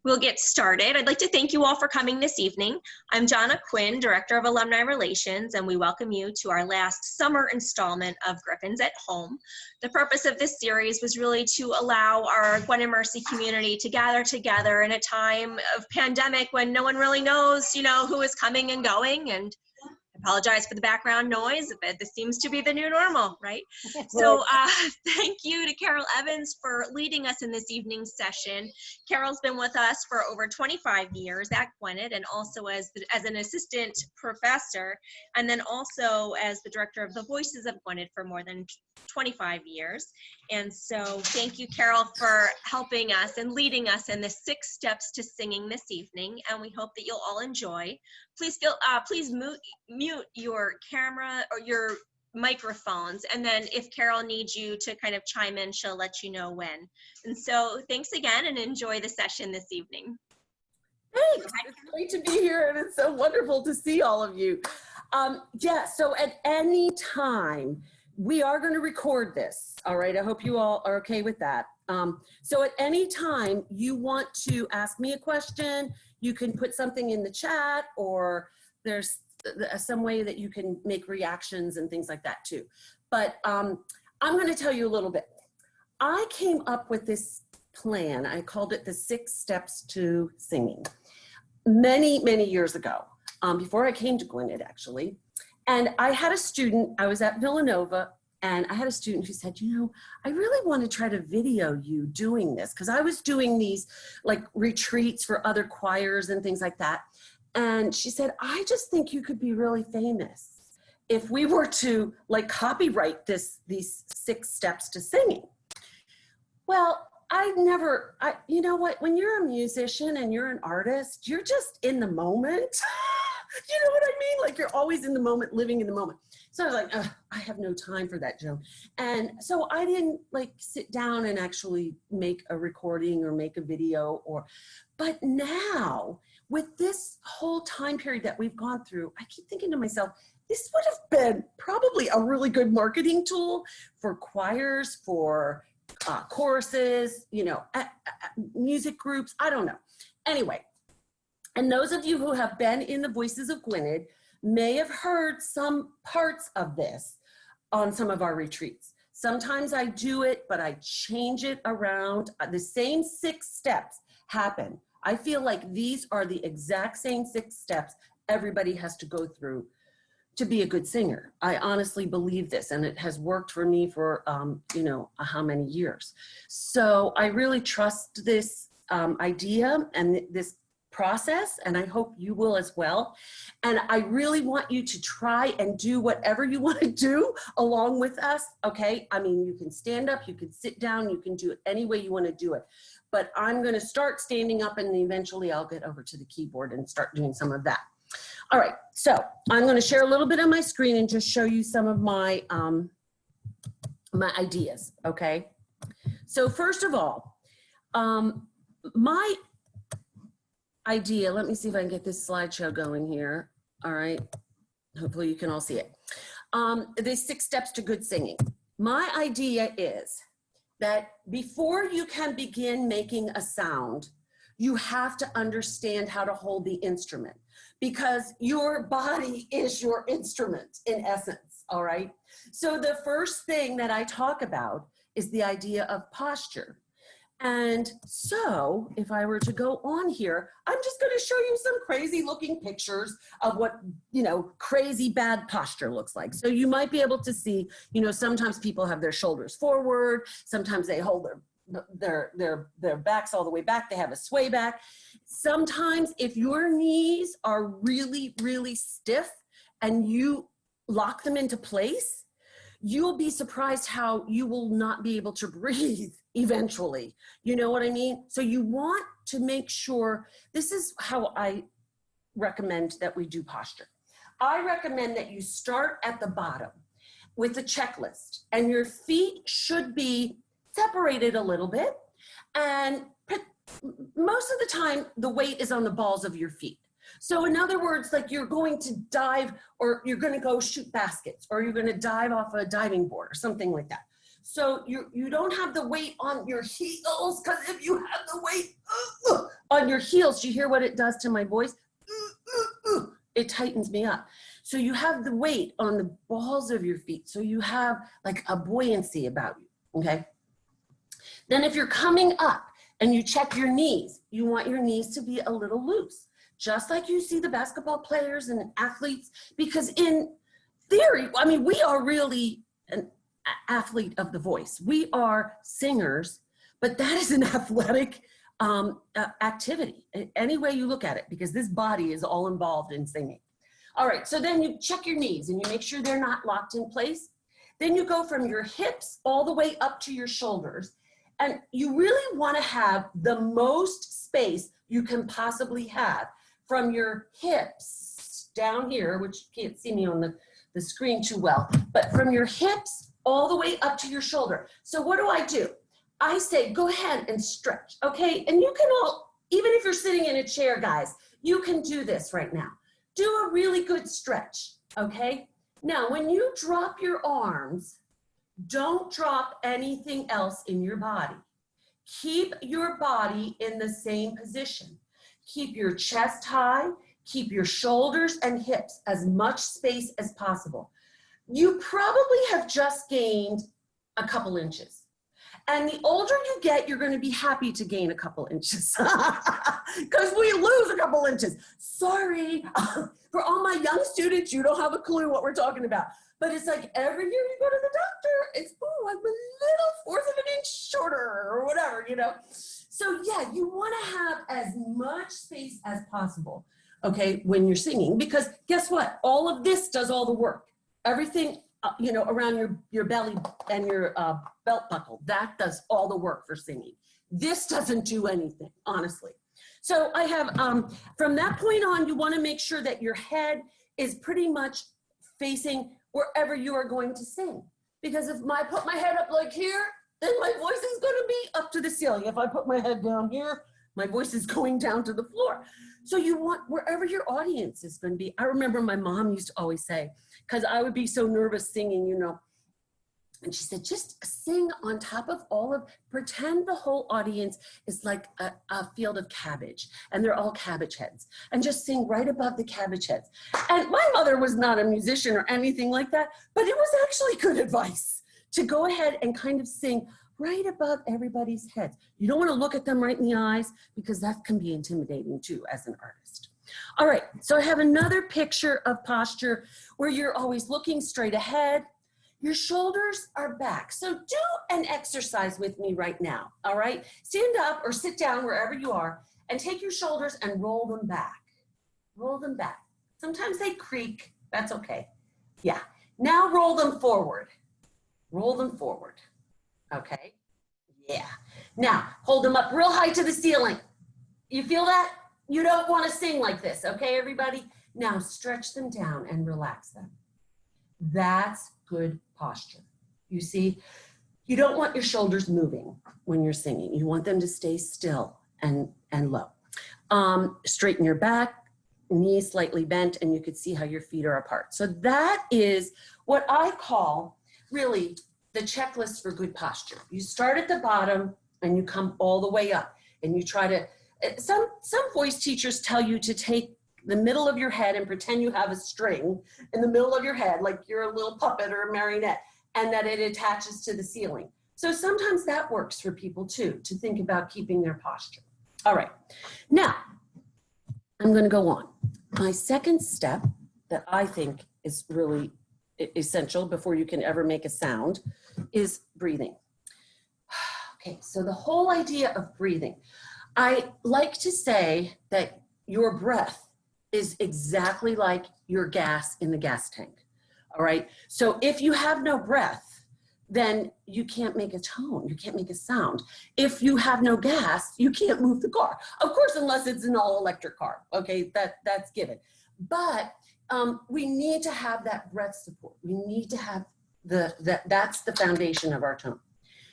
We'll get started. I'd like to thank you all for coming this evening. I'm Jonna Quinn, Director of Alumni Relations, and we welcome you to our last summer installment of Griffins at Home. The purpose of this series was really to allow our Gwynedd Mercy community to gather together in a time of pandemic when no one really knows, who is coming and going, and I apologize for the background noise, but this seems to be the new normal, right? So thank you to Carol Evans for leading us in this evening's session. Carol's been with us for over 25 years at Gwynedd, and also as an assistant professor, and then also as the director of the Voices of Gwynedd for more than 25 years. And so thank you, Carol, for helping us and leading us in the 6 steps to singing this evening, and we hope that you'll all enjoy. Please mute your camera or your microphones, and then if Carol needs you to kind of chime in, she'll let you know when. And so thanks again, and enjoy the session this evening. Thanks. It's great to be here, and it's so wonderful to see all of you. So at any time, we are going to record this, all right? I hope you all are okay with that. So at any time you want to ask me a question, you can put something in the chat, or there's some way that you can make reactions and things like that too. But I'm going to tell you a little bit. I came up with this plan. I called it the 6 steps to singing many, many years ago, before I came to Gwynedd, actually. And I had a student, I was at Villanova, and I had a student who said, I really want to try to video you doing this, because I was doing these like retreats for other choirs and things like that. And she said, I just think you could be really famous if we were to like copyright these 6 steps to singing. Well, you know what, when you're a musician and you're an artist, you're just in the moment. You know what I mean? Like, you're always in the moment, living in the moment. So I was like, I have no time for that, Joan. And so I didn't like sit down and actually make a recording or make a video but now with this whole time period that we've gone through, I keep thinking to myself, this would have been probably a really good marketing tool for choirs, for choruses, music groups, I don't know. Anyway. And those of you who have been in the Voices of Gwynedd may have heard some parts of this on some of our retreats. Sometimes I do it, but I change it around. The same 6 steps happen. I feel like these are the exact same 6 steps everybody has to go through to be a good singer. I honestly believe this, and it has worked for me for, how many years. So I really trust this idea and this process, and I hope you will as well. And I really want you to try and do whatever you want to do along with us, okay? I mean, you can stand up, you can sit down, you can do it any way you want to do it. But I'm going to start standing up, and eventually I'll get over to the keyboard and start doing some of that. All right, so I'm going to share a little bit of my screen and just show you some of my, my ideas, okay? So first of all, my idea, let me see if I can get this slideshow going here. All right, hopefully you can all see it. There's 6 steps to good singing. My idea is that before you can begin making a sound, you have to understand how to hold the instrument, because your body is your instrument in essence, all right? So the first thing that I talk about is the idea of posture. And so if I were to go on here, I'm just going to show you some crazy looking pictures of what, crazy bad posture looks like. So you might be able to see, sometimes people have their shoulders forward, sometimes they hold their backs all the way back, they have a sway back. Sometimes if your knees are really, really stiff and you lock them into place, you'll be surprised how you will not be able to breathe eventually. You know what I mean? So you want to make sure, this is how I recommend that we do posture. I recommend that you start at the bottom with a checklist, and your feet should be separated a little bit, and most of the time the weight is on the balls of your feet. So in other words, like you're going to dive, or you're going to go shoot baskets, or you're going to dive off a diving board or something like that. So you don't have the weight on your heels, because if you have the weight On your heels, do you hear what it does to my voice? It tightens me up. So you have the weight on the balls of your feet. So you have like a buoyancy about you, okay? Then if you're coming up and you check your knees, you want your knees to be a little loose, just like you see the basketball players and athletes, because in theory, I mean, we are really an athlete of the voice. We are singers, but that is an athletic activity, any way you look at it, because this body is all involved in singing. All right, so then you check your knees and you make sure they're not locked in place. Then you go from your hips all the way up to your shoulders. And you really want to have the most space you can possibly have from your hips down here, which you can't see me on the screen too well, but from your hips all the way up to your shoulder. So what do? I say, go ahead and stretch, okay? And you can all, even if you're sitting in a chair, guys, you can do this right now. Do a really good stretch, okay? Now, when you drop your arms, don't drop anything else in your body. Keep your body in the same position. Keep your chest high, keep your shoulders and hips as much space as possible. You probably have just gained a couple inches. And the older you get, you're going to be happy to gain a couple inches because we lose a couple inches. Sorry. For all my young students, you don't have a clue what we're talking about. But it's like every year you go to the doctor, it's, oh, I'm a little fourth of an inch shorter or whatever, you know. So yeah, you want to have as much space as possible, okay, when you're singing, because guess what? All of this does all the work. Everything, you know, around your belly and your belt buckle, that does all the work for singing. This doesn't do anything, honestly. So I have, from that point on, you want to make sure that your head is pretty much facing wherever you are going to sing. Because if I put my head up like here, then my voice is going to be up to the ceiling. If I put my head down here, my voice is going down to the floor. So you want wherever your audience is going to be. I remember my mom used to always say, because I would be so nervous singing, you know, and she said, just sing on top of all of, pretend the whole audience is like a field of cabbage and they're all cabbage heads, and just sing right above the cabbage heads. And my mother was not a musician or anything like that, but it was actually good advice to go ahead and kind of sing right above everybody's heads. You don't want to look at them right in the eyes because that can be intimidating too as an artist. All right, so I have another picture of posture where you're always looking straight ahead. Your shoulders are back. So do an exercise with me right now, all right? Stand up or sit down wherever you are and take your shoulders and roll them back. Roll them back. Sometimes they creak, that's okay. Yeah, now roll them forward. Roll them forward, okay? Yeah. Now, hold them up real high to the ceiling. You feel that? You don't want to sing like this, okay, everybody? Now stretch them down and relax them. That's good posture. You see, you don't want your shoulders moving when you're singing. You want them to stay still and low. Straighten your back, knees slightly bent, and you could see how your feet are apart. So that is what I call really the checklist for good posture. You start at the bottom and you come all the way up, and you try to, some voice teachers tell you to take the middle of your head and pretend you have a string in the middle of your head, like you're a little puppet or a marionette, and that it attaches to the ceiling. So sometimes that works for people too, to think about keeping their posture. All right, now I'm going to go on. My second step that I think is really essential before you can ever make a sound is breathing. Okay, so the whole idea of breathing, I like to say that your breath is exactly like your gas in the gas tank, all right? So if you have no breath, then you can't make a tone, you can't make a sound. If you have no gas, you can't move the car. Of course, unless it's an all-electric car, okay, that's given. But we need to have that breath support. We need to have that's the foundation of our tone.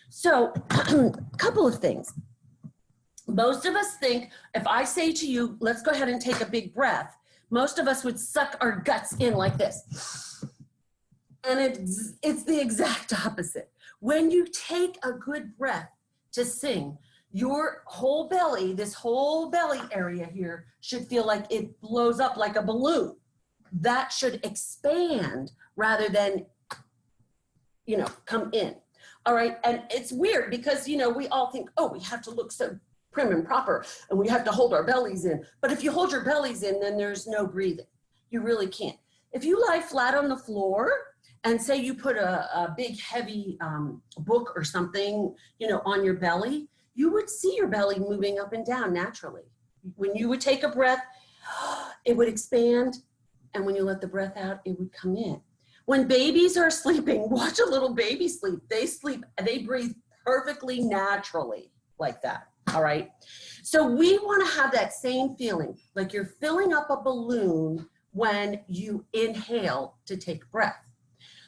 So a couple of things. Most of us think, if I say to you, let's go ahead and take a big breath, most of us would suck our guts in like this. And it's the exact opposite. When you take a good breath to sing, Your whole belly, this whole belly area here should feel like it blows up like a balloon. That should expand rather than, you know, come in. All right, and it's weird because, you know, we all think, oh, we have to look so prim and proper and we have to hold our bellies in. But if you hold your bellies in, then there's no breathing. You really can't. If you lie flat on the floor and say you put a big heavy book or something, you know, on your belly, you would see your belly moving up and down naturally. When you would take a breath, it would expand. And when you let the breath out, it would come in. When babies are sleeping, watch a little baby sleep. They breathe perfectly naturally like that, all right? So we wanna have that same feeling, like you're filling up a balloon when you inhale to take breath.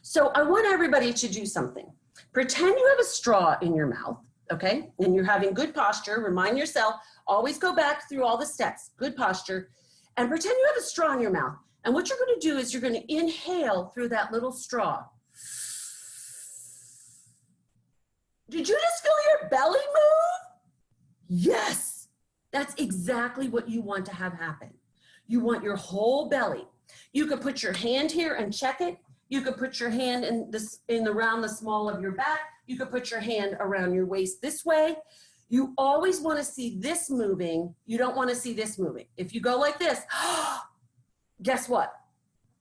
So I want everybody to do something. Pretend you have a straw in your mouth, okay? And you're having good posture. Remind yourself, always go back through all the steps, good posture, and pretend you have a straw in your mouth. And what you're gonna do is you're gonna inhale through that little straw. Did you just feel your belly move? Yes, that's exactly what you want to have happen. You want your whole belly. You could put your hand here and check it. You could put your hand around the small of your back. You could put your hand around your waist this way. You always wanna see this moving. You don't wanna see this moving. If you go like this, guess what?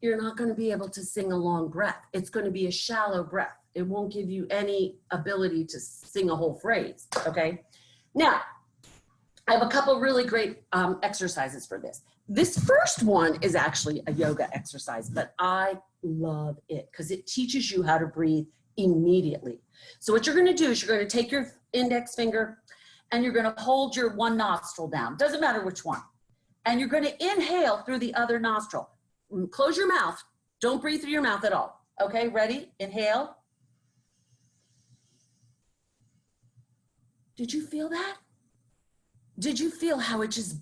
You're not going to be able to sing a long breath. It's going to be a shallow breath. It won't give you any ability to sing a whole phrase, okay? Now, I have a couple really great exercises for this. This first one is actually a yoga exercise, but I love it because it teaches you how to breathe immediately. So what you're going to do is you're going to take your index finger and you're going to hold your one nostril down. Doesn't matter which one. And you're going to inhale through the other nostril. Close your mouth. Don't breathe through your mouth at all. Okay, ready? Inhale. Did you feel that? Did you feel how it just...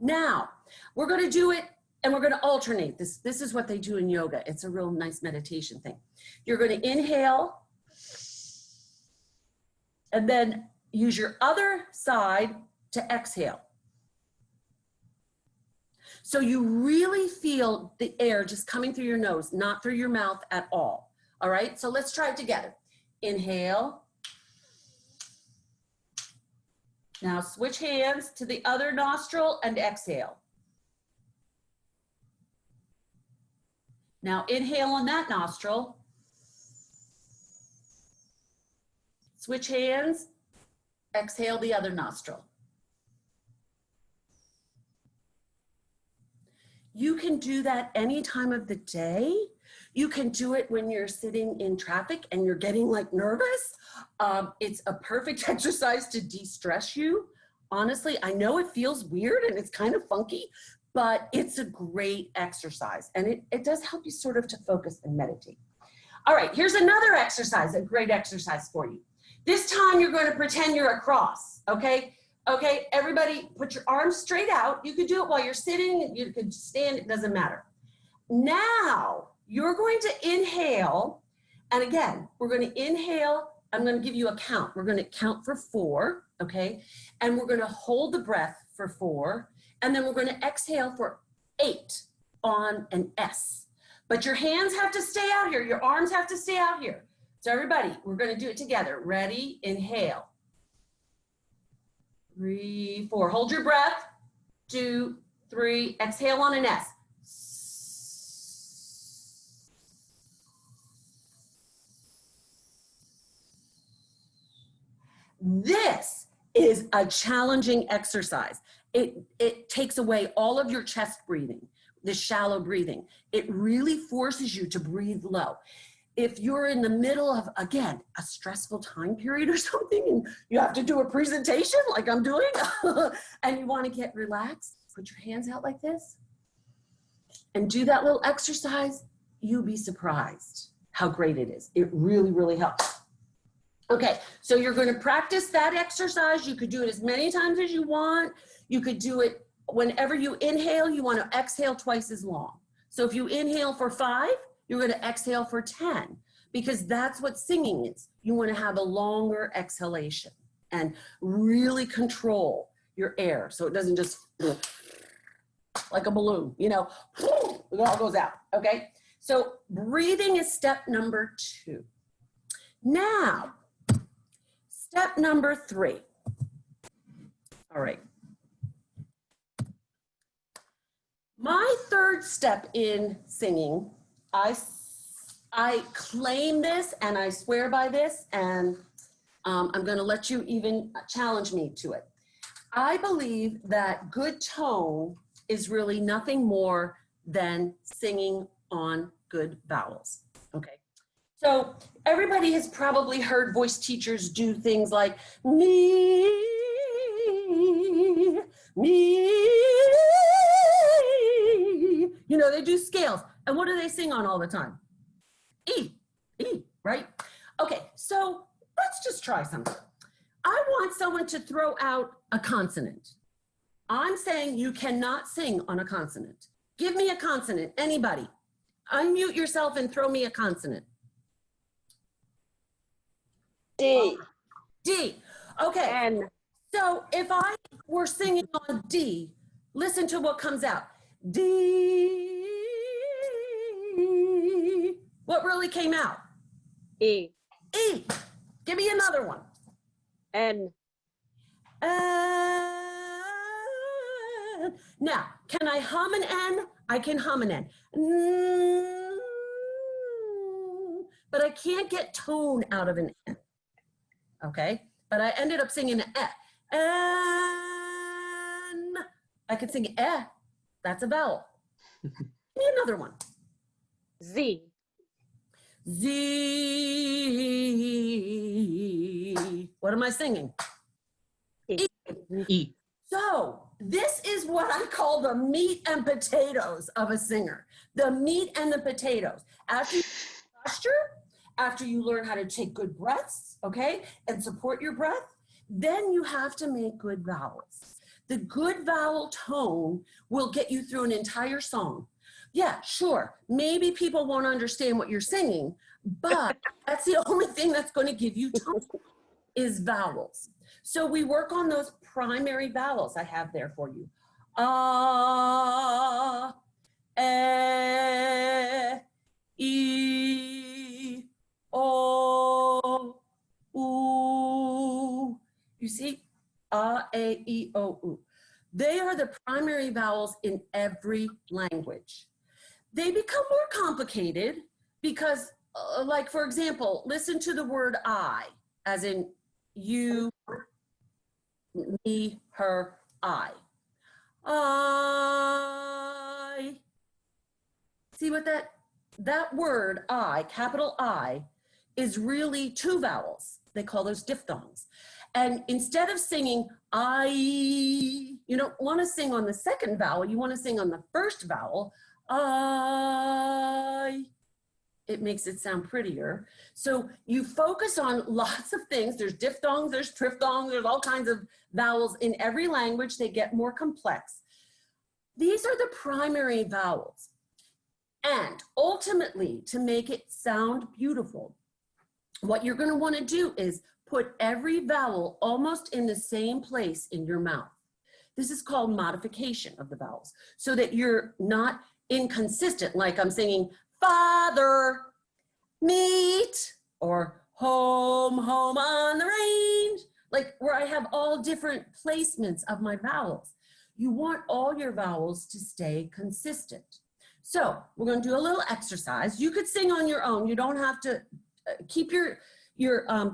Now, we're going to do it and we're going to alternate. This is what they do in yoga. It's a real nice meditation thing. You're going to inhale and then use your other side to exhale. So you really feel the air just coming through your nose, not through your mouth at all. All right, so let's try it together. Inhale. Now switch hands to the other nostril and exhale. Now inhale on that nostril. Switch hands, exhale the other nostril. You can do that any time of the day. You can do it when you're sitting in traffic and you're getting like nervous. It's a perfect exercise to de-stress you. Honestly, I know it feels weird and it's kind of funky, but it's a great exercise and it does help you sort of to focus and meditate. All right, here's another exercise, a great exercise for you. This time you're going to pretend you're a cross, okay? Okay, everybody put your arms straight out. You could do it while you're sitting, you could stand, it doesn't matter. Now, you're going to inhale, and again, we're going to inhale, I'm going to give you a count. We're going to count for 4, okay? And we're going to hold the breath for 4, and then we're going to exhale for 8 on an S. But your hands have to stay out here, your arms have to stay out here. So everybody, we're going to do it together. Ready? Inhale. 3, 4. Hold your breath. 2, 3. Exhale on an S. This is a challenging exercise. It takes away all of your chest breathing, the shallow breathing. It really forces you to breathe low. If you're in the middle of, again, a stressful time period or something, and you have to do a presentation like I'm doing, and you want to get relaxed, put your hands out like this, and do that little exercise, you'll be surprised how great it is. It really, really helps. Okay, so you're going to practice that exercise. You could do it as many times as you want. You could do it whenever you inhale, you want to exhale twice as long. So if you inhale for 5, you're going to exhale for 10, because that's what singing is. You want to have a longer exhalation and really control your air so it doesn't just like a balloon, you know, it all goes out, okay? So breathing is step number 2. Now, step number 3. All right. My third step in singing, I claim this and I swear by this, and I'm going to let you even challenge me to it. I believe that good tone is really nothing more than singing on good vowels, okay? So everybody has probably heard voice teachers do things like me, you know, they do scales. And what do they sing on all the time? E, right? Okay, so let's just try something. I want someone to throw out a consonant. I'm saying you cannot sing on a consonant. Give me a consonant, anybody. Unmute yourself and throw me a consonant. D. D. Okay. N. So if I were singing on D, listen to what comes out. D. What really came out? E. E. Give me another one. N. Now, can I hum an N? I can hum an N. But I can't get tone out of an N. Okay? But I ended up singing an E. N. I could sing E. That's a vowel. Give me another one. Z. Z. What am I singing? E. E. So this is what I call the meat and potatoes of a singer. The meat and the potatoes. After you posture, after you learn how to take good breaths, okay, and support your breath, then you have to make good vowels. The good vowel tone will get you through an entire song. Yeah, sure, maybe people won't understand what you're singing, but that's the only thing that's going to give you tone is vowels. So we work on those primary vowels I have there for you. Ah, e, o, u. You see? E, o, u. They are the primary vowels in every language. They become more complicated because, like, for example, listen to the word I, as in you, me, her, I. See what that word I, capital I, is really 2 vowels. They call those diphthongs. And instead of singing I, you don't want to sing on the second vowel, you want to sing on the first vowel. I. It makes it sound prettier. So you focus on lots of things. There's diphthongs, there's triphthongs, there's all kinds of vowels in every language. They get more complex. These are the primary vowels. And ultimately, to make it sound beautiful, what you're going to want to do is put every vowel almost in the same place in your mouth. This is called modification of the vowels, so that you're not inconsistent, like I'm singing father, meet, or home, home on the range, like where I have all different placements of my vowels. You want all your vowels to stay consistent. So we're going to do a little exercise. You could sing on your own. You don't have to keep your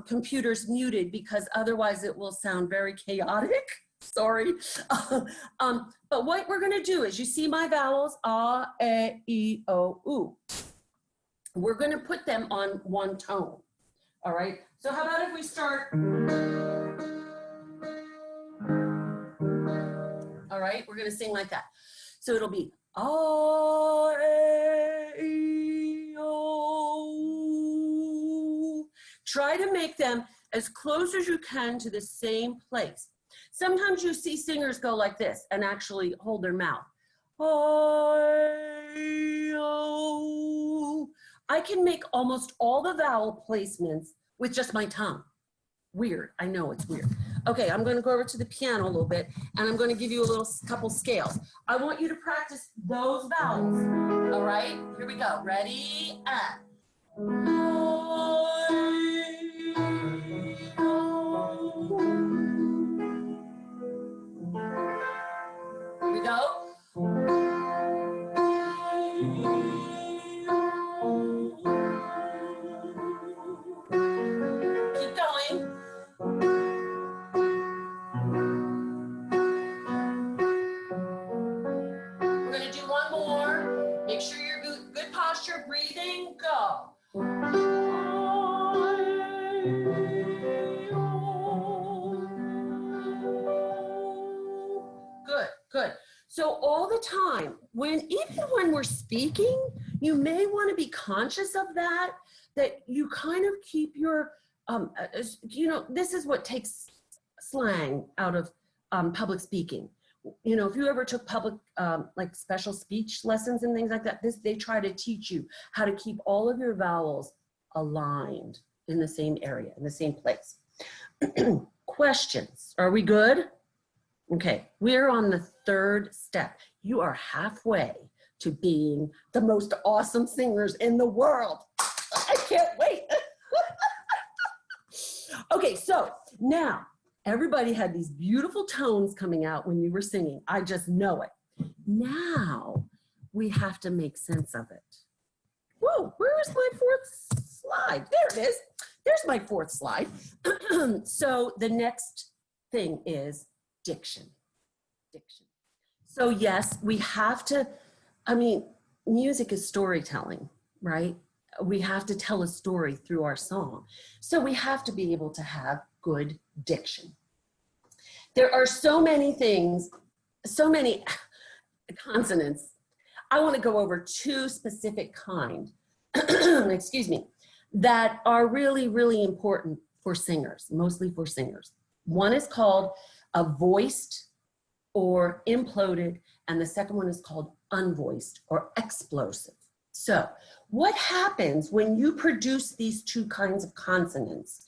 computers muted, because otherwise it will sound very chaotic. Sorry. But what we're going to do is, you see my vowels, a, e, o, u. We're going to put them on one tone. All right. So how about if we start? All right. We're going to sing like that. So it'll be a, e, o, u. Try to make them as close as you can to the same place. Sometimes you see singers go like this and actually hold their mouth. I can make almost all the vowel placements with just my tongue. Weird. I know it's weird. Okay, I'm going to go over to the piano a little bit, and I'm going to give you a couple scales. I want you to practice those vowels. All right, here we go. Ready? Here we go. Keep going. We're going to do one more. Make sure you're good posture, breathing, go. Good, good. So all the time, even when we're speaking, you may want to be conscious of that you kind of keep your, this is what takes slang out of public speaking. You know, if you ever took public, like special speech lessons and things like that, they try to teach you how to keep all of your vowels aligned in the same area, in the same place. Questions, are we good? Okay, we're on the third step. You are halfway to being the most awesome singers in the world. I can't wait. Okay, so now everybody had these beautiful tones coming out when you were singing. I just know it. Now we have to make sense of it. Whoa, where is my fourth slide? There it is. There's my fourth slide. So the next thing is diction. Diction. So yes, we have to, music is storytelling, right? We have to tell a story through our song. So we have to be able to have good diction. There are so many things, so many consonants. I want to go over two specific kind, excuse me, that are really, really important for singers, mostly for singers. One is called a voiced or imploded, and the second one is called unvoiced or explosive. So what happens when you produce these two kinds of consonants?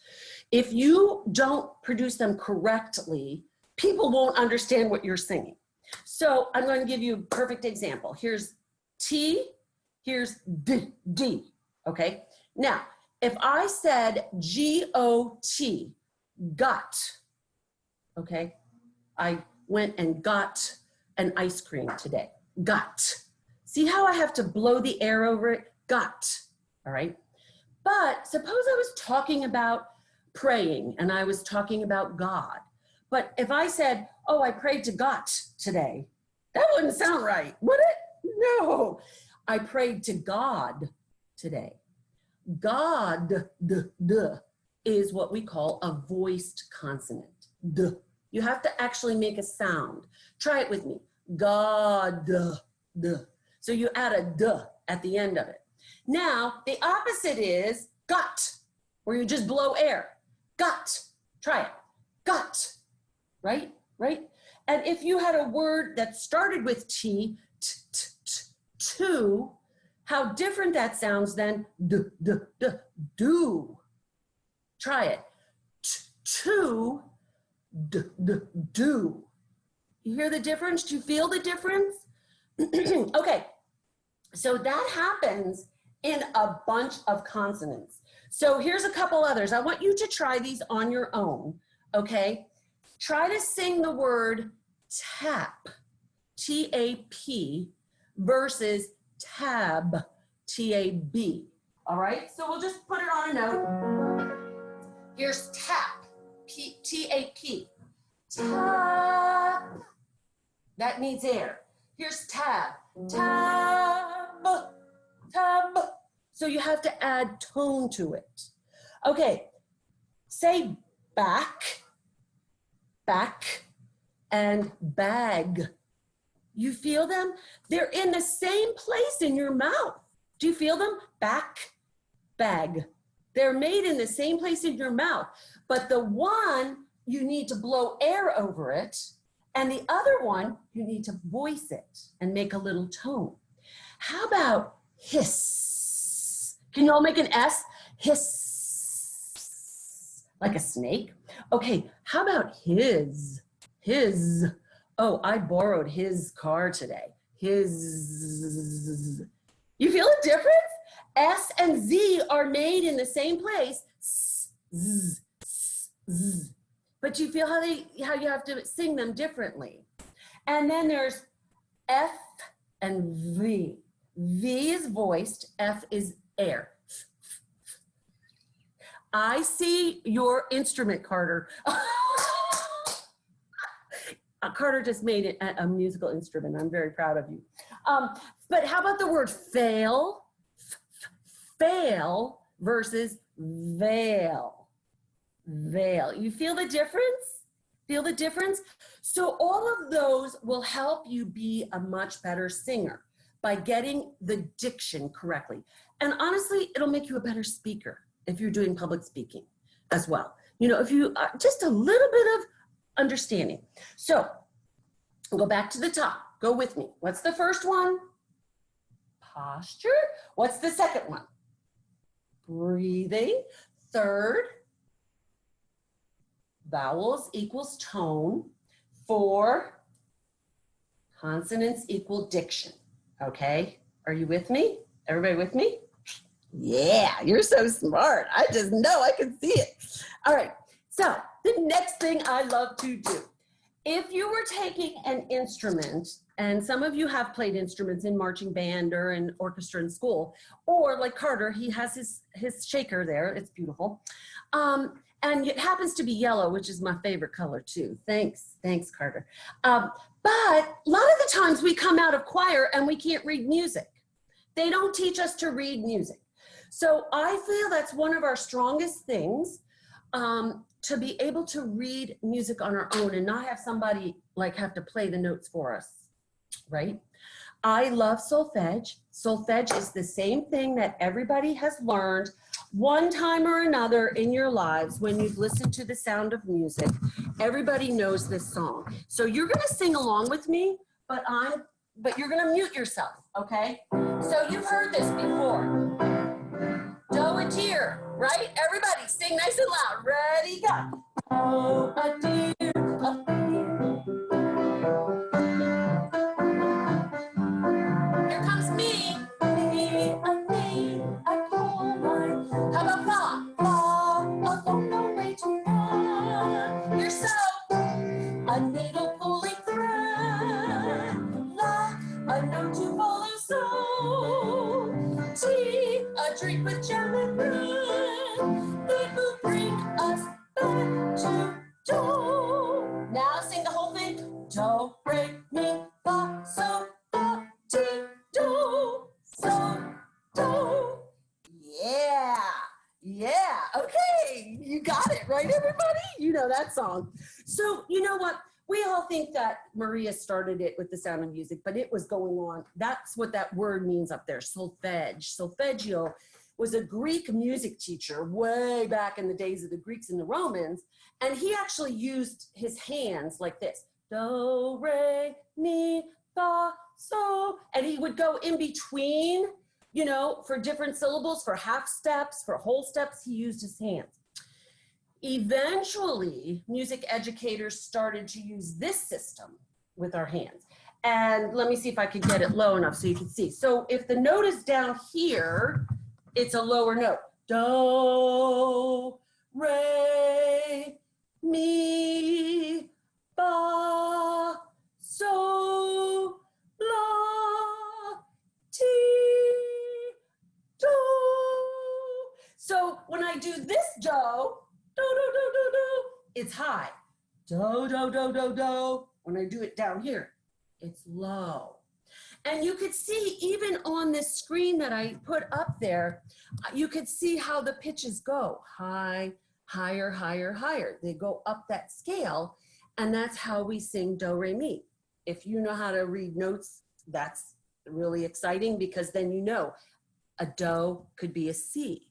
If you don't produce them correctly, people won't understand what you're singing. So I'm going to give you a perfect example. Here's T, here's D, D, okay? Now, if I said G-O-T, got, okay? I went and got an ice cream today, got. See how I have to blow the air over it? Got, all right? But suppose I was talking about praying and I was talking about God. But if I said, oh, I prayed to God today, that wouldn't sound right, would it? No, I prayed to God today. God, is what we call a voiced consonant, D. You have to actually make a sound. Try it with me, God, D. So you add a D at the end of it. Now, the opposite is got, where you just blow air. Got, try it, got, right? And if you had a word that started with T, to, how different that sounds than do. Try it, to, do. You hear the difference? Do you feel the difference? Okay, so that happens in a bunch of consonants. So here's a couple others. I want you to try these on your own, okay? Try to sing the word tap, T-A-P, versus tab, T-A-B, all right? So we'll just put it on a note. Here's tap, T-A-P, tap. That needs air. Here's tab, tab, tab. So you have to add tone to it. Okay, say back, back, and bag. You feel them? They're in the same place in your mouth. Do you feel them? Back, bag. They're made in the same place in your mouth, but the one, you need to blow air over it, and the other one, you need to voice it and make a little tone. How about hiss? Can you all make an S? Hiss. Like a snake? Okay, how about his? His. Oh, I borrowed his car today. His. You feel a difference? S and Z are made in the same place. S, z, s, z. But you feel how you have to sing them differently. And then there's F and V. V is voiced, F is air. I see your instrument, Carter. Carter just made it a musical instrument. I'm very proud of you. But how about the word fail? Fail versus veil. Veil. You feel the difference? Feel the difference? So all of those will help you be a much better singer by getting the diction correctly. And honestly, it'll make you a better speaker if you're doing public speaking as well. You know, if you just a little bit of understanding. So we'll go back to the top. Go with me. What's the first one? Posture. What's the second one? Breathing. Third, vowels equals tone. 4, consonants equal diction. Okay, are you with me? Everybody with me? Yeah, you're so smart. I just know, I can see it. All right, so the next thing I love to do, if you were taking an instrument, and some of you have played instruments in marching band or in orchestra in school, or like Carter, he has his shaker there, it's beautiful. And it happens to be yellow, which is my favorite color too. Thanks, Carter. But a lot of the times we come out of choir and we can't read music. They don't teach us to read music. So I feel that's one of our strongest things, to be able to read music on our own and not have somebody like have to play the notes for us, right? I love solfege. Solfege is the same thing that everybody has learned one time or another in your lives when you've listened to The Sound of Music. Everybody knows this song. So you're gonna sing along with me, but you're gonna mute yourself, okay? So you've heard this before. Do a deer, right? Everybody sing nice and loud. Ready, go. Oh, a deer, a deer. Here comes me. Me, I call mine. How about fa? Fa, alone, no way to run. You're so a needle pulling thread. La, a note to follow so. Tea, a drink with jam and bread. That will bring us back to do. Now sing the whole thing. Do, re, mi, fa, so, fa, ti, do, so, do. Yeah, okay, you got it, right, everybody? You know that song. So, you know what? We all think that Maria started it with The Sound of Music, but it was going on. That's what that word means up there, solfege. Solfeggio was a Greek music teacher way back in the days of the Greeks and the Romans, and he actually used his hands like this. Do, re, mi, fa, so, and he would go in between, you know, for different syllables, for half steps, for whole steps, he used his hands. Eventually, music educators started to use this system with our hands. And let me see if I can get it low enough so you can see. So if the note is down here, it's a lower note. Do, re, mi, fa, so, la, ti, do. So when I do this do, do, do, do, do, do, it's high. Do, do, do, do, do. When I do it down here, it's low. And you could see even on this screen that I put up there, you could see how the pitches go. High, higher, higher, higher. They go up that scale, and that's how we sing do, re, mi. If you know how to read notes, that's really exciting because then you know a do could be a C.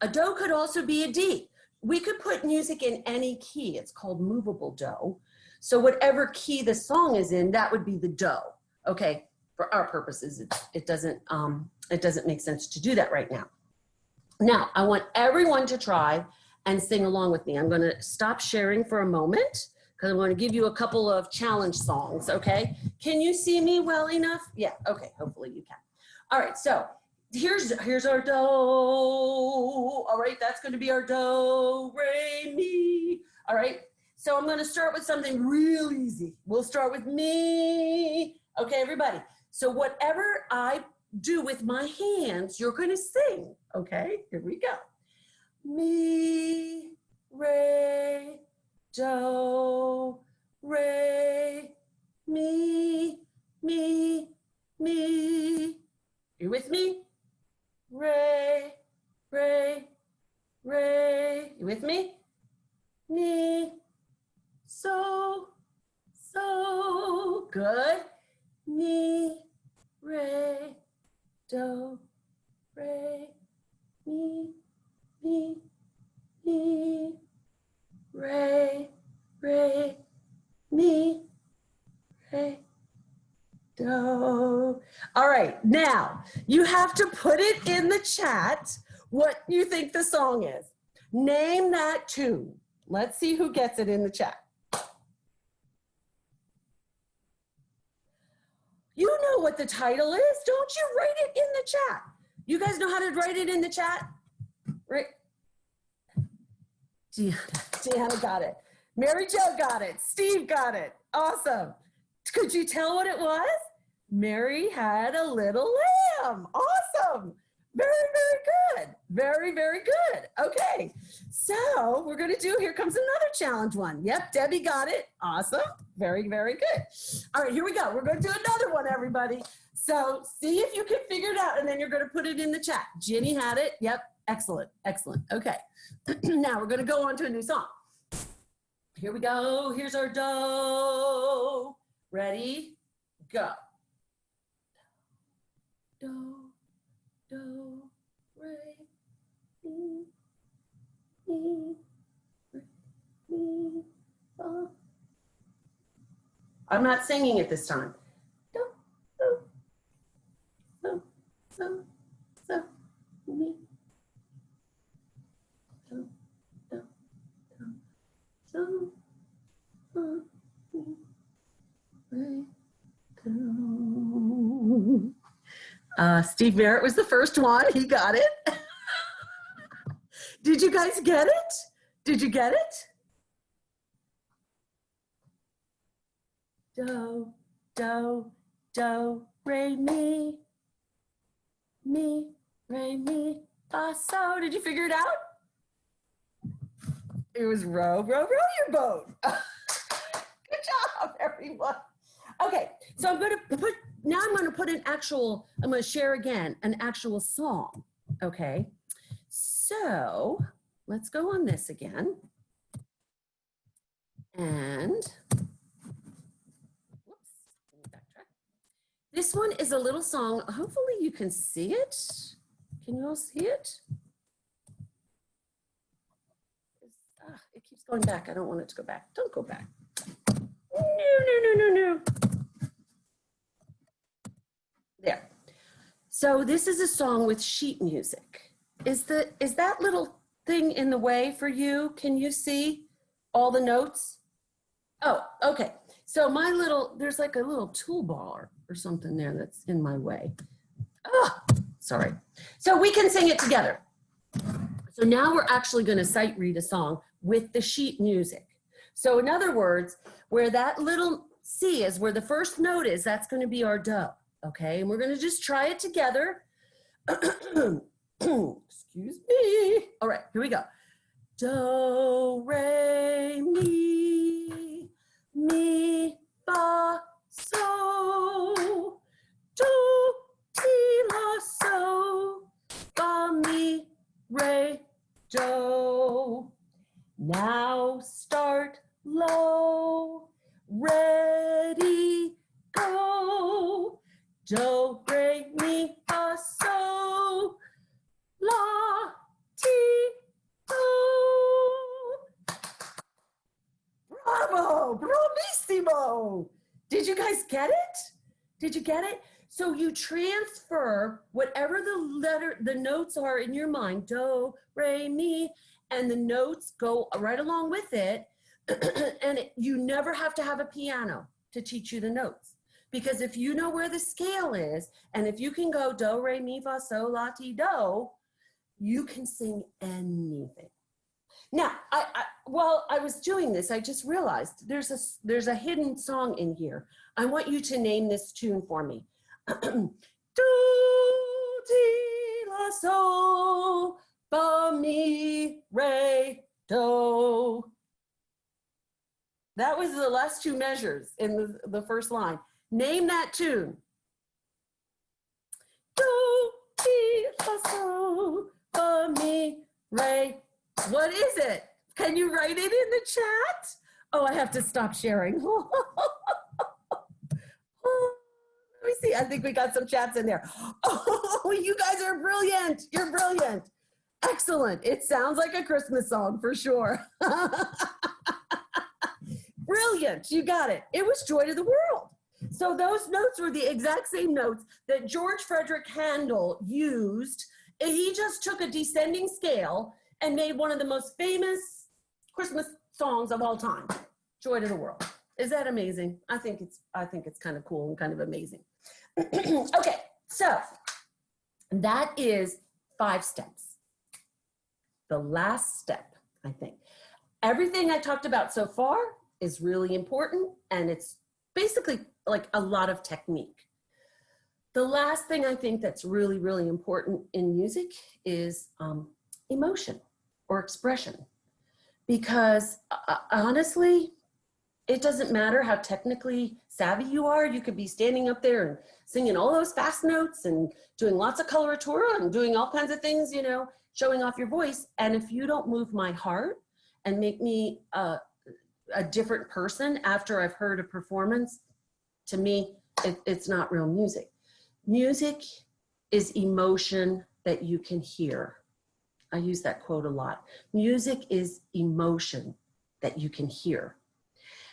A do could also be a D. We could put music in any key. It's called movable do. So whatever key the song is in, that would be the do. Okay, for our purposes, it doesn't make sense to do that right now. Now, I want everyone to try and sing along with me. I'm going to stop sharing for a moment because I'm going to give you a couple of challenge songs, okay? Can you see me well enough? Yeah, okay, hopefully you can. All right, so here's our do. All right, that's going to be our do, re, mi. All right, so I'm going to start with something real easy. We'll start with me. Okay, everybody. So whatever I do with my hands, you're going to sing. Okay, here we go. Mi, re, do, re, mi, mi, mi. You with me? Re, re, re. You with me? Mi, so, so. Good. Mi, re, do, re, mi, mi, mi, re, re, mi, re, do. All right, now you have to put it in the chat what you think the song is. Name that tune. Let's see who gets it in the chat. You know what the title is. Don't you write it in the chat? You guys know how to write it in the chat? Right? Deanna got it. Mary Jo got it. Steve got it. Awesome. Could you tell what it was? Mary had a little lamb. Awesome. Very, very good. Very, very good. Okay. So we're going to do, here comes another challenge one. Yep, Debbie got it. Awesome. Very, very good. All right, here we go. We're going to do another one, everybody. So see if you can figure it out, and then you're going to put it in the chat. Ginny had it. Yep. Excellent. Excellent. Okay. Now we're going to go on to a new song. Here we go. Here's our do. Ready? Go. Do, do, re, mi, mi, re, mi, fa. I'm not singing it this time. Do, do, so, so, so, mi, do, do, do, so, mi, re, do. Steve Merritt was the first one. He got it. Did you guys get it? Did you get it? Do, do, do, re, mi, re, mi, fa, so. Did you figure it out? It was row, row, row your boat. Good job, everyone. Okay, so I'm going to put, now I'm going to put an actual, I'm going to share again an actual song. Okay, so let's go on this again. And, whoops, let me backtrack. This one is a little song. Hopefully you can see it. Can you all see it? It keeps going back. I don't want it to go back. Don't go back. No, no, no, no, no. There. So this is a song with sheet music. Is that little thing in the way for you? Can you see all the notes? Oh, okay. So my little, there's like a little toolbar or something there that's in my way. Oh, sorry. So we can sing it together. So now we're actually going to sight read a song with the sheet music. So in other words, where that little C is, where the first note is, that's going to be our do. Okay, and we're going to just try it together. Excuse me. All right, here we go. Do, re, mi, mi, fa, so. Do, ti, la, so. Fa, mi, re, do. Now start low. Ready, go. Do, re, mi, fa, so, la, ti, do. Bravo, bravissimo. Did you guys get it? Did you get it? So you transfer whatever the notes are in your mind, do, re, mi, and the notes go right along with it. And you never have to have a piano to teach you the notes. Because if you know where the scale is, and if you can go do, re, mi, fa, sol, la, ti, do, you can sing anything. Now, while I was doing this, I just realized there's a hidden song in here. I want you to name this tune for me. Do, ti, la, sol, fa, mi, re, do. That was the last two measures in the first line. Name that tune. Do, ti, la, sol, fa, mi, re. What is it? Can you write it in the chat? Oh, I have to stop sharing. Let me see. I think we got some chats in there. Oh, you guys are brilliant. You're brilliant. Excellent. It sounds like a Christmas song for sure. Brilliant. You got it. It was Joy to the World. So those notes were the exact same notes that George Frederick Handel used. He just took a descending scale and made one of the most famous Christmas songs of all time, Joy to the World. Is that amazing? I think it's kind of cool and kind of amazing. Okay, so that is 5 steps. The last step, I think. Everything I talked about so far is really important, and it's basically like a lot of technique. The last thing I think that's really, really important in music is emotion or expression. Because honestly, it doesn't matter how technically savvy you are. You could be standing up there and singing all those fast notes and doing lots of coloratura and doing all kinds of things, you know, showing off your voice. And if you don't move my heart and make me a different person after I've heard a performance, to me, it's not real music. Music is emotion that you can hear. I use that quote a lot. Music is emotion that you can hear.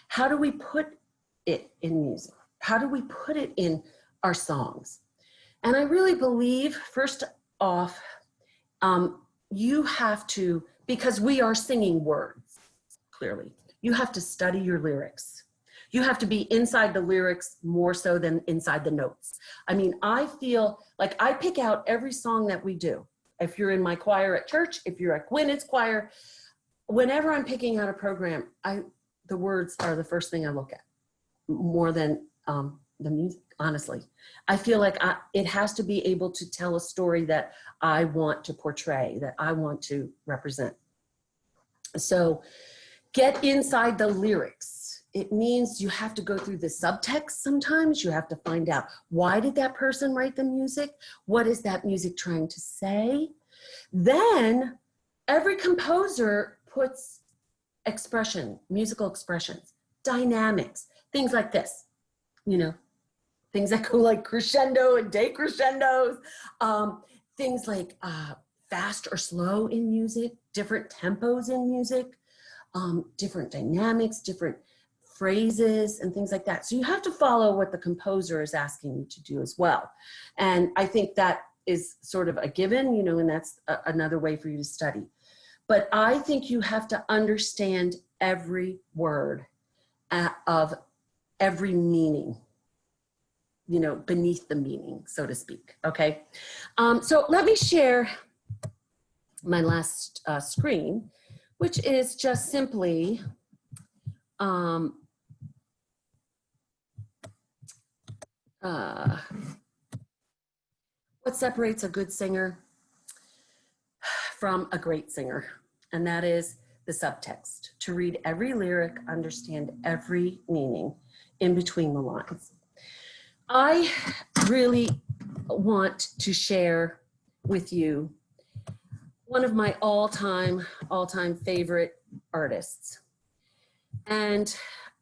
How do we put it in music? How do we put it in our songs? And I really believe, first off, you have to, because we are singing words, clearly, you have to study your lyrics. You have to be inside the lyrics more so than inside the notes. I mean, I feel like I pick out every song that we do. If you're in my choir at church, if you're at Gwynedd's choir, whenever I'm picking out a program, the words are the first thing I look at more than the music, honestly. I feel like it has to be able to tell a story that I want to portray, that I want to represent. So get inside the lyrics. It means you have to go through the subtext sometimes. You have to find out, why did that person write the music? What is that music trying to say? Then every composer puts expression, musical expressions, dynamics, things like this, you know, things that go like crescendo and decrescendos, things like fast or slow in music, different tempos in music, different dynamics, different phrases and things like that. So you have to follow what the composer is asking you to do as well. And I think that is sort of a given, you know, and that's another way for you to study. But I think you have to understand every word of every meaning, you know, beneath the meaning, so to speak, okay? So let me share my last screen, which is just simply, what separates a good singer from a great singer, and that is the subtext. To read every lyric, understand every meaning in between the lines. I really want to share with you one of my all-time favorite artists. And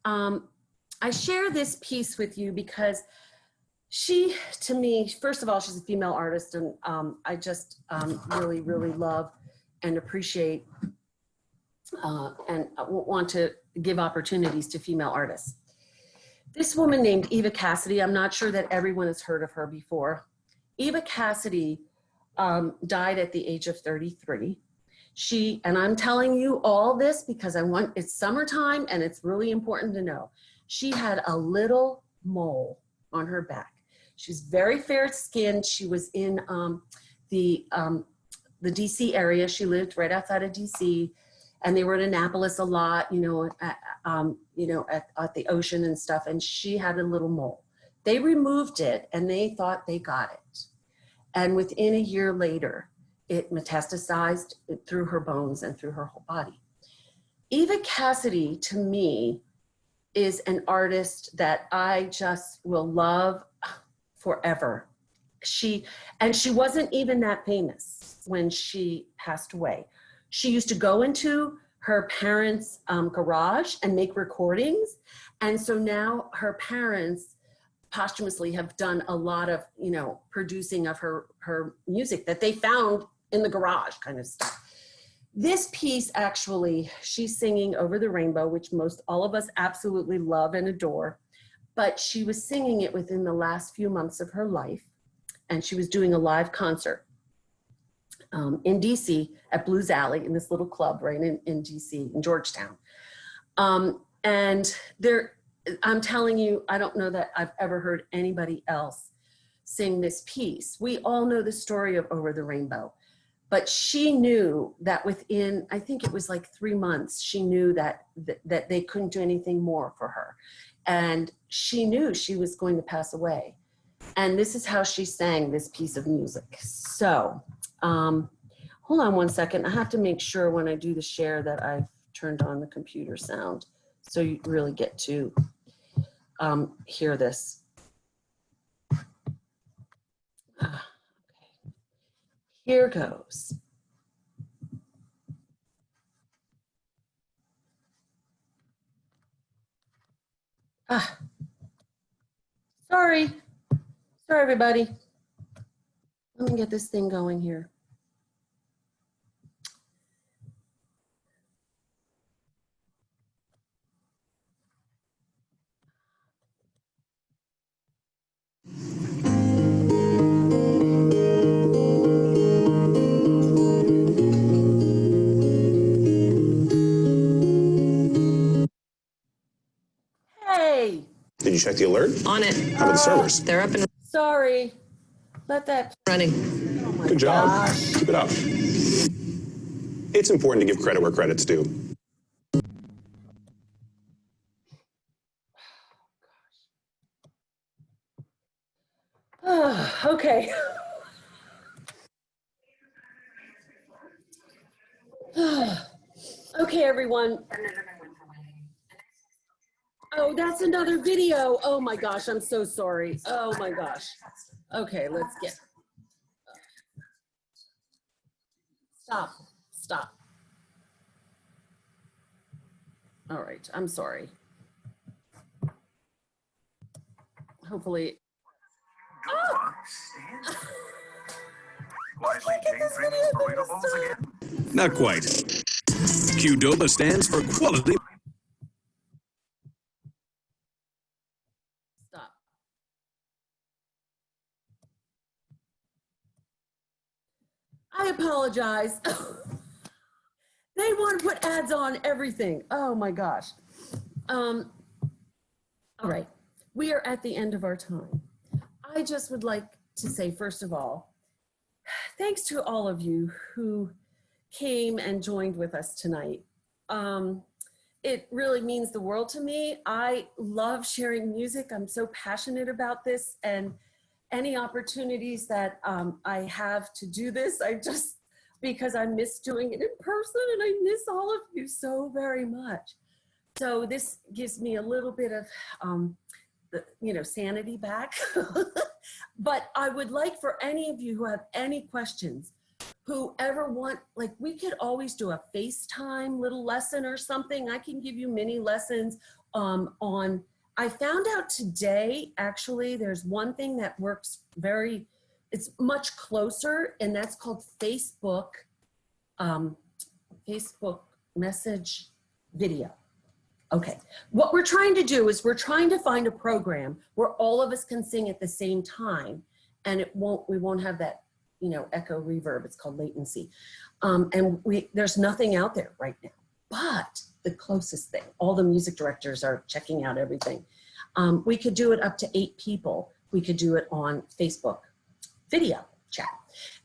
I share this piece with you because she, to me, first of all, she's a female artist, and I just really, really love and appreciate and want to give opportunities to female artists. This woman named Eva Cassidy, I'm not sure that everyone has heard of her before. Eva Cassidy died at the age of 33. And I'm telling you all this because it's summertime and it's really important to know. She had a little mole on her back. She's very fair skinned. She was in the DC area. She lived right outside of DC, and they were in Annapolis a lot, at the ocean and stuff. And she had a little mole. They removed it and they thought they got it. And within a year later, it metastasized through her bones and through her whole body. Eva Cassidy, to me, is an artist that I just will love forever. She wasn't even that famous when she passed away. She used to go into her parents' garage and make recordings. And so now her parents posthumously have done a lot of, producing of her music that they found in the garage kind of stuff. This piece, actually, she's singing Over the Rainbow, which all of us absolutely love and adore, but she was singing it within the last few months of her life, and she was doing a live concert in DC at Blues Alley, in this little club right in DC, in Georgetown. And I'm telling you, I don't know that I've ever heard anybody else sing this piece. We all know the story of Over the Rainbow. But she knew that within, I think it was like 3 months, she knew that they couldn't do anything more for her. And she knew she was going to pass away. And this is how she sang this piece of music. So, hold on one second. I have to make sure when I do the share that I've turned on the computer sound so you really get to hear this. Here goes. Sorry, everybody. Let me get this thing going here. Hey. Did you check the alert? On it. How about the servers? They're up and Sorry. Let that. running. Oh my Good job. gosh. Keep it up. It's important to give credit where credit's due. Okay. Okay, everyone. Oh, that's another video. Oh my gosh, I'm so sorry. Oh my gosh. Okay, let's get. Stop. All right, I'm sorry. Hopefully. Oh! I can't get this video again. Not quite. QDOBA stands for quality. Stop. I apologize. They want to put ads on everything. Oh my gosh. All right. We are at the end of our time. I just would like to say, first of all, thanks to all of you who came and joined with us tonight. It really means the world to me. I love sharing music. I'm so passionate about this, and any opportunities that I have to do this, because I miss doing it in person, and I miss all of you so very much. So this gives me a little bit of sanity back. But I would like for any of you who have any questions, whoever want, like, we could always do a FaceTime little lesson or something. I can give you mini lessons on, I found out today, actually, there's one thing that works it's much closer, and that's called Facebook message video. Okay, what we're trying to do is we're trying to find a program where all of us can sing at the same time, and we won't have that you know, echo reverb. It's called latency. And there's nothing out there right now. But the closest thing, all the music directors are checking out everything. We could do it up to 8 people. We could do it on Facebook video chat,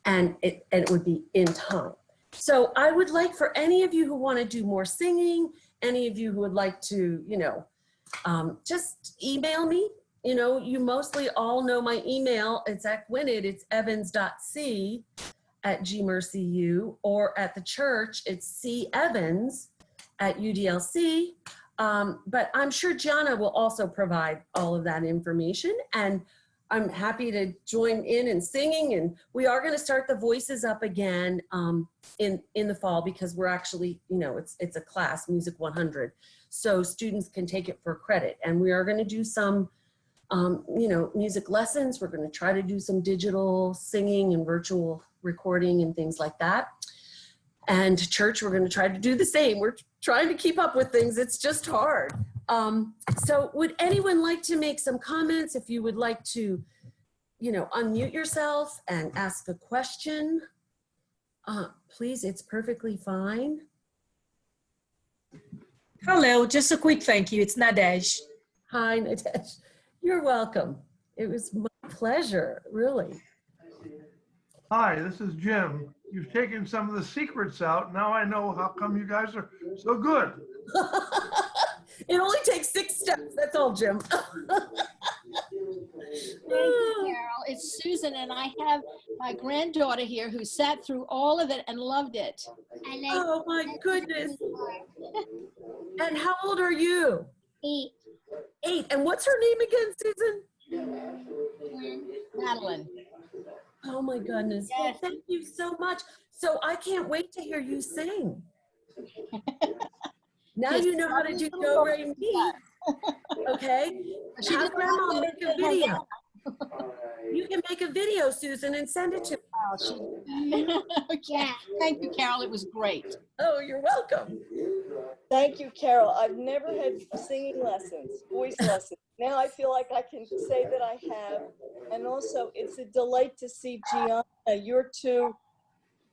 and it would be in time. So I would like for any of you who want to do more singing, any of you who would like to, you know, just email me. You know, you mostly all know my email. It's at Gwynedd, it's evans.c@gmercyu, or at the church, it's cevans@udlc. But I'm sure Gianna will also provide all of that information, and I'm happy to join in singing. And we are going to start the Voices up again in the fall, because we're actually, you know, it's a class, Music 100, so students can take it for credit. And we are going to do some, you know, music lessons. We're going to try to do some digital singing and virtual recording and things like that. And church, we're going to try to do the same. We're trying to keep up with things. It's just hard. So would anyone like to make some comments? If you would like to, you know, unmute yourself and ask a question, please, it's perfectly fine. Hello, just a quick thank you. It's Nadej. Hi, Nadesh. You're welcome. It was my pleasure, really. Hi, this is Jim. You've taken some of the secrets out. Now I know how come you guys are so good. It only takes 6 steps. That's all, Jim. Thank you, Carol. It's Susan, and I have my granddaughter here who sat through all of it and loved it. Oh my goodness. And how old are you? 8. 8. And what's her name again, Susan? Madeline. Oh my goodness. Well, Yes. thank you so much. So I can't wait to hear you sing. Now Yes, you know how to do do, re, mi. Okay? She Have did grandma not make know a that her video. You can make a video, Susan, and send it to me. Yeah. Thank you, Carol. It was great. Oh, you're welcome. Thank you, Carol. I've never had singing lessons, voice lessons. Now I feel like I can say that I have. And also, it's a delight to see Gianna, your 2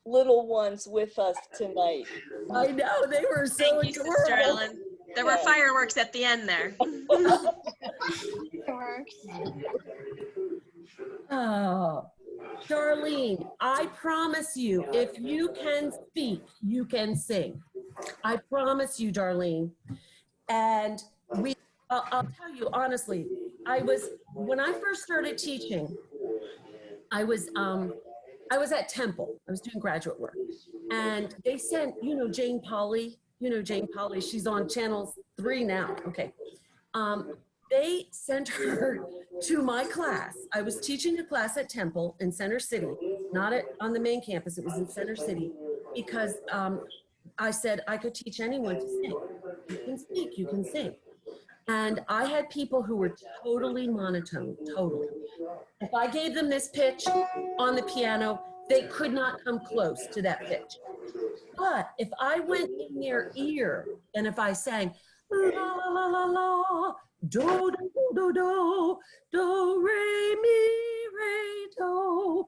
little ones, with us tonight. I know, they were so Thank you, Sister adorable. Ellen. There were fireworks at the end there. Oh, Darlene, I promise you, if you can speak, you can sing. I promise you, Darlene. And I'll tell you honestly, when I first started teaching, I was at Temple. I was doing graduate work, and they sent, you know, Jane Pauley. You know Jane Pauley. She's on Channel 3 now. Okay. They sent her to my class. I was teaching a class at Temple in Center City, not on the main campus. It was in Center City, because I said I could teach anyone to sing. You can speak, you can sing. And I had people who were totally monotone, totally. If I gave them this pitch on the piano, they could not come close to that pitch. But if I went in their ear and if I sang, la la la la, do do do do, do re mi re do,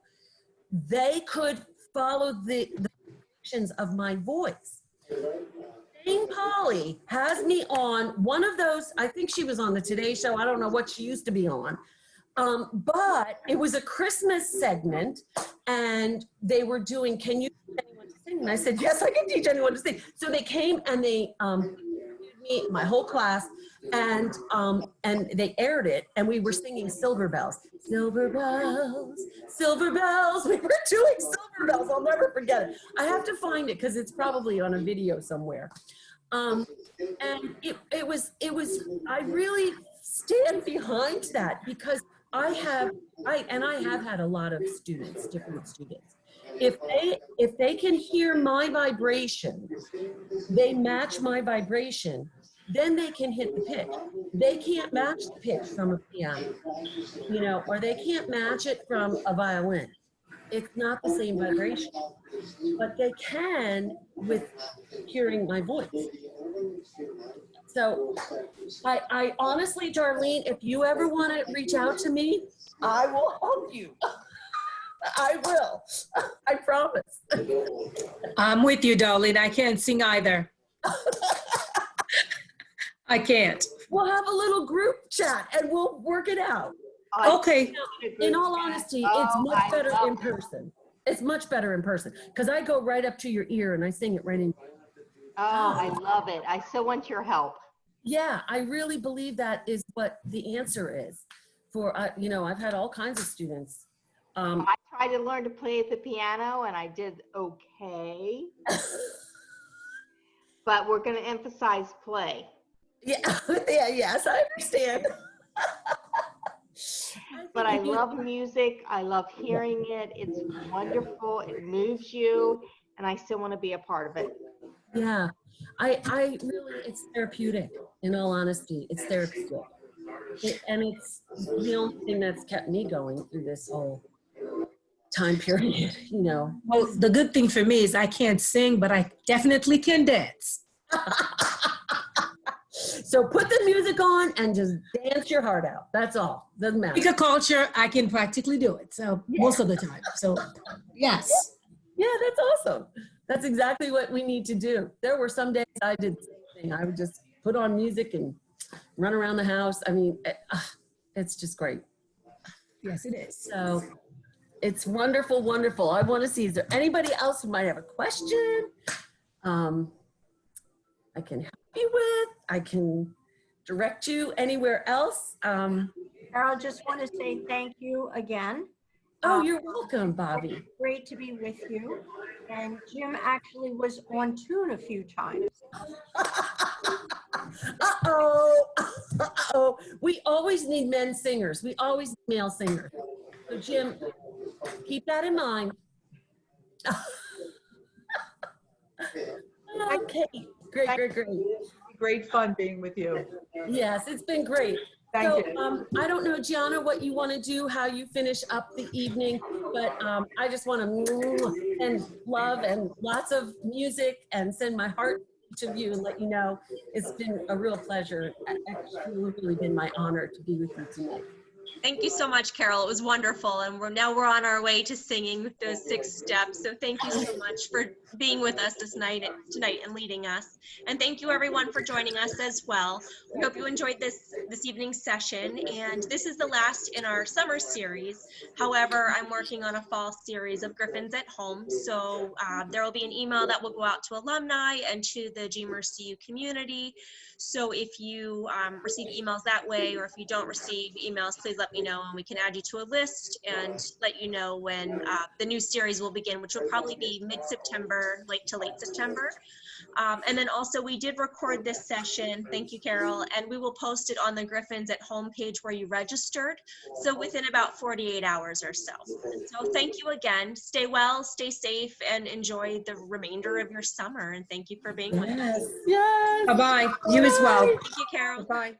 they could follow the directions of my voice. Jane Pauley has me on one of those. I think she was on the Today Show. I don't know what she used to be on. But it was a Christmas segment, and they were doing, can you teach anyone to sing? And I said, yes, I can teach anyone to sing. So they came and they interviewed me, my whole class, and they aired it, and we were singing Silver Bells. Silver bells, silver bells. We were doing Silver Bells. I'll never forget it. I have to find it because it's probably on a video somewhere. And it was, I really stand behind that, because I have had a lot of students, different students. If they can hear my vibration, they match my vibration, then they can hit the pitch. They can't match the pitch from a piano, you know, or they can't match it from a violin. It's not the same vibration, but they can with hearing my voice. So I honestly, Darlene, if you ever want to reach out to me, I will help you. I will. I promise. I'm with you, darling. I can't sing either. I can't. We'll have a little group chat and we'll work it out. Okay. In all honesty, it's much better in person. It's much better in person because I go right up to your ear and I sing it right in. Oh, I love it. I so want your help. Yeah, I really believe that is what the answer is. For, you know, I've had all kinds of students. I tried to learn to play the piano and I did okay. But we're going to emphasize play. Yeah, yeah, yes, I understand. But I love music. I love hearing it. It's wonderful. It moves you. And I still want to be a part of it. Yeah, I really, it's therapeutic, in all honesty. It's therapeutic. And it's the only thing that's kept me going through this whole time period, you know. Well, the good thing for me is I can't sing, but I definitely can dance. So put the music on and just dance your heart out. That's all. Doesn't matter. Pick a culture, I can practically do it. So most of the time. So yes. Yeah, that's awesome. That's exactly what we need to do. There were some days I did the same thing. I would just put on music and run around the house. I mean, it's just great. Yes, it is. So it's wonderful, wonderful. I want to see, is there anybody else who might have a question? I can help you with. I can direct you anywhere else. Carol, just want to say thank you again. Oh, you're welcome, Bobby. Great to be with you. And Jim actually was on tune a few times. Uh-oh. Uh-oh. We always need men singers. We always need male singers. So Jim, keep that in mind. Okay. Great, great, great. Great fun being with you. Yes, it's been great. Thank you. I don't know, Gianna, what you want to do, how you finish up the evening, but I just want to send love and lots of music and send my heart to you and let you know it's been a real pleasure. It's really been my honor to be with you tonight. Thank you so much, Carol. It was wonderful. And we're on our way to singing those 6 steps. So thank you so much for being with us tonight and leading us. And thank you everyone for joining us as well. We hope you enjoyed this evening's session. And this is the last in our summer series. However, I'm working on a fall series of Griffins at Home. So there will be an email that will go out to alumni and to the GMRCU community. So if you receive emails that way, or if you don't receive emails, please let me know and we can add you to a list and let you know when the new series will begin, which will probably be mid-September, late September. And then also we did record this session, thank you, Carol, and we will post it on the Griffins at Home page where you registered. So within about 48 hours or so. So thank you again. Stay well, stay safe, and enjoy the remainder of your summer. And thank you for being with us. Yes. Bye-bye. You as well. Thank you, Carol. Bye.